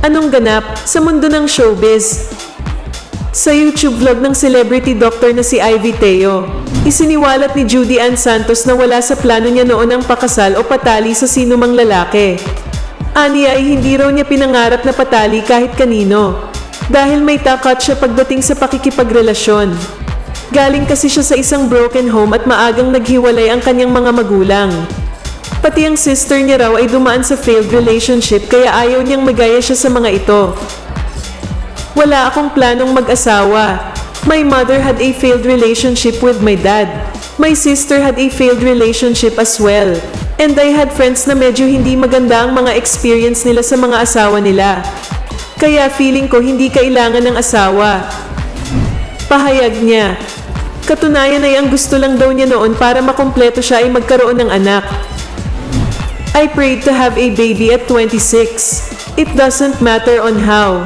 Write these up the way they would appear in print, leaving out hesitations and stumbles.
Anong ganap sa mundo ng showbiz? Sa YouTube vlog ng celebrity doctor na si Ivy Teo, isiniwalat ni Judy Ann Santos na wala sa plano niya noon ang pakasal o patali sa sinumang lalaki. Aniya ay hindi raw niya pinangarap na patali kahit kanino, dahil may takot siya pagdating sa pakikipagrelasyon. Galing kasi siya sa isang broken home at maagang naghiwalay ang kanyang mga magulang. Pati ang sister niya raw ay dumaan sa failed relationship kaya ayaw niyang magaya siya sa mga ito. Wala akong planong mag-asawa. My mother had a failed relationship with my dad. My sister had a failed relationship as well. And I had friends na medyo hindi maganda ang mga experience nila sa mga asawa nila. Kaya feeling ko hindi kailangan ng asawa. Pahayag niya. Katunayan ay ang gusto lang daw niya noon para makumpleto siya ay magkaroon ng anak. I prayed to have a baby at 26. It doesn't matter on how.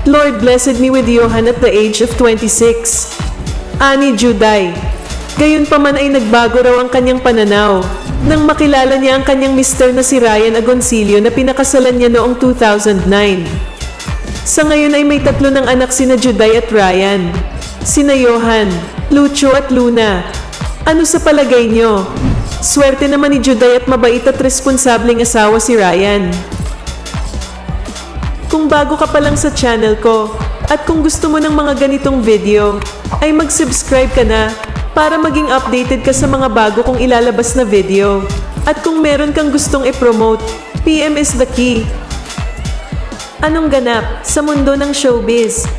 Lord blessed me with Johan at the age of 26. Ani Juday. Gayunpaman ay nagbago raw ang kanyang pananaw nang makilala niya ang kanyang mister na si Ryan Agoncillo na pinakasalan niya noong 2009. Sa ngayon ay may 3 ng anak sina Juday at Ryan. Sina Johan, Lucho at Luna. Ano sa palagay niyo? Swerte naman ni Juday at mabait at responsableng asawa si Ryan. Kung bago ka pa lang sa channel ko, at kung gusto mo ng mga ganitong video, ay mag-subscribe ka na para maging updated ka sa mga bago kong ilalabas na video. At kung meron kang gustong i-promote, PM is the key. Anong ganap sa mundo ng showbiz?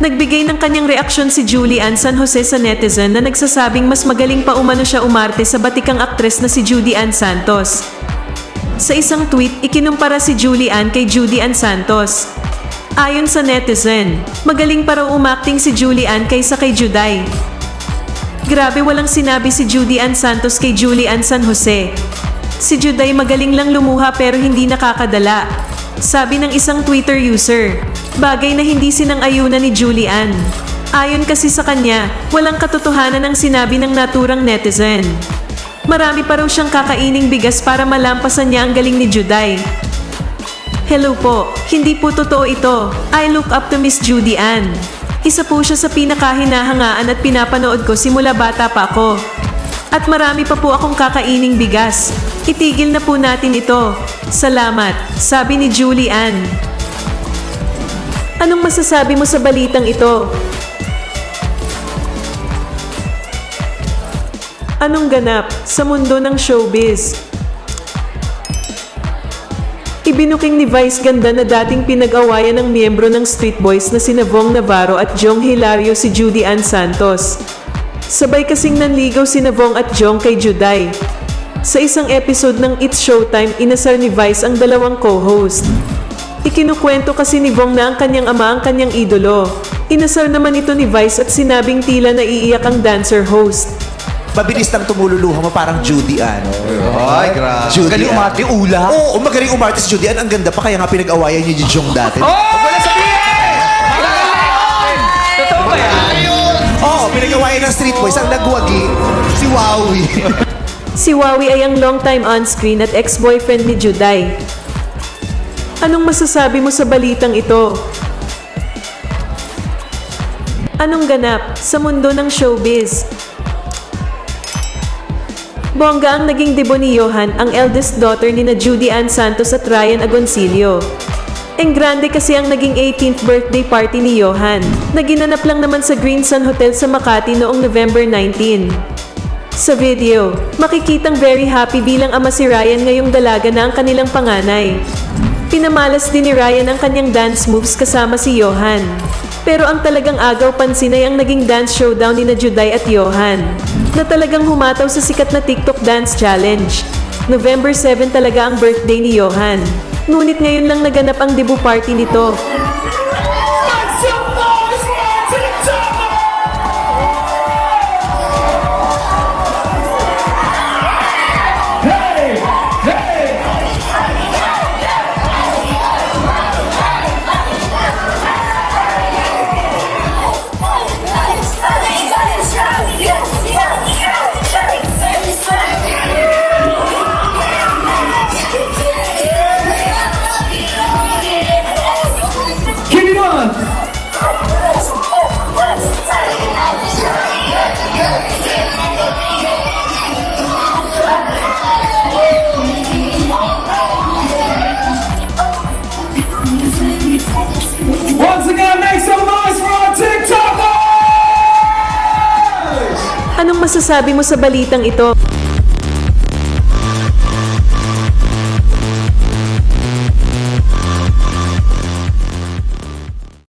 Nagbigay ng kanyang reaksyon si Julie Ann San Jose sa netizen na nagsasabing mas magaling pa umano siya umarte sa batikang aktres na si Judy Ann Santos. Sa isang tweet, ikinumpara si Julie Ann kay Judy Ann Santos. Ayon sa netizen, magaling pa raw umakting si Julie Ann kaysa kay Juday. Grabe, walang sinabi si Judy Ann Santos kay Julie Ann San Jose. Si Juday magaling lang lumuha pero hindi nakakadala. Sabi ng isang Twitter user, bagay na hindi sinang-ayunan ni Julie Ann. Ayon kasi sa kanya, walang katotohanan ang sinabi ng naturang netizen. Marami pa raw siyang kakaining bigas para malampasan niya ang galing ni Juday. Hello po, hindi po totoo ito. I look up to Miss Judy Ann. Isa po siya sa pinakahinahangaan at pinapanood ko simula bata pa ako. At marami pa po akong kakaining bigas. Itigil na po natin ito. Salamat, sabi ni Julie Ann. Anong masasabi mo sa balitang ito? Anong ganap sa mundo ng showbiz? Ibinuking ni Vice ganda na dating pinag-awayan ng miyembro ng Street Boys na sina Vong Navarro at Jong Hilario si Judy Ann Santos. Sabay kasing nanligaw sina Vong at Jong kay Juday. Sa isang episode ng It's Showtime, inasar ni Vice ang dalawang co-host. Ikinukwento kasi ni Vong na ang kanyang ama ang kanyang idolo. Inasar naman ito ni Vice at sinabing tila naiiyak ang dancer host. Mabilis nang tumululuha mo parang Judy Ann. Ay, grabe. Judy Galing Ann. umarte ula. Oo, magaling umarte si Judy Ann. Ang ganda pa, kaya nga pinag-awayan niyo yung Jong dati. Wala sabihin! Totoo ba yan? Oo, pinag-awayan ng Street Boys. Ang nagwagi, si Wowie. Si Wowie ay ang long-time on-screen at ex-boyfriend ni Juday. Anong masasabi mo sa balitang ito? Anong ganap sa mundo ng showbiz? Bongga ang naging debut ni Johan, ang eldest daughter ni na Judy Ann Santos at Ryan Agoncillo. Ang grande kasi ang naging 18th birthday party ni Johan, na ginanap lang naman sa Green Sun Hotel sa Makati noong November 19. Sa video, makikitang very happy bilang ama si Ryan ngayong dalaga na ang kanilang panganay. Pinamalas din ni Ryan ang kanyang dance moves kasama si Johan. Pero ang talagang agaw pansin ay ang naging dance showdown ni na Juday at Johan, na talagang humataw sa sikat na TikTok dance challenge. November 7 talaga ang birthday ni Johan. Ngunit ngayon lang naganap ang debut party nito. masasabi mo sa balitang ito?